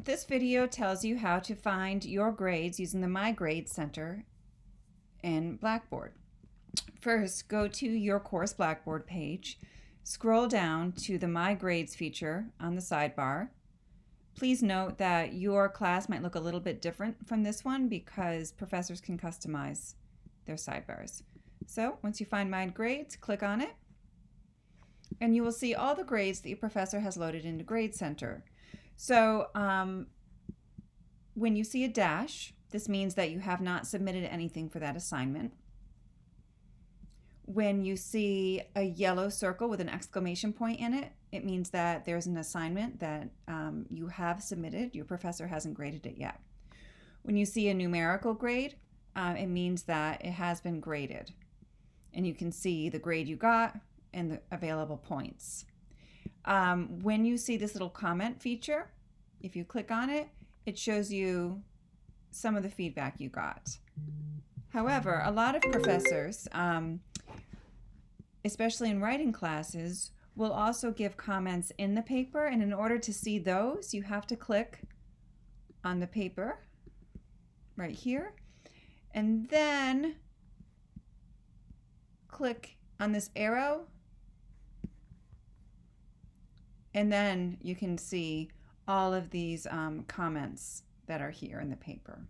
This video tells you how to find your grades using the MyGrades Center in Blackboard. First, go to your course Blackboard page, scroll down to the MyGrades feature on the sidebar. Please note that your class might look a little bit different from this one because professors can customize their sidebars. So once you find MyGrades, click on it, and you will see all the grades that your professor has loaded into Grade Center. So when you see a dash, this means that you have not submitted anything for that assignment. When you see a yellow circle with an exclamation point in it, it means that there's an assignment that you have submitted. Your professor hasn't graded it yet. When you see a numerical grade, it means that it has been graded. And you can see the grade you got and the available points. When you see this little comment feature, if you click on it, it shows you some of the feedback you got. However, a lot of professors, especially in writing classes, will also give comments in the paper, and in order to see those, you have to click on the paper right here, and then click on this arrow, and then you can see all of these comments that are here in the paper.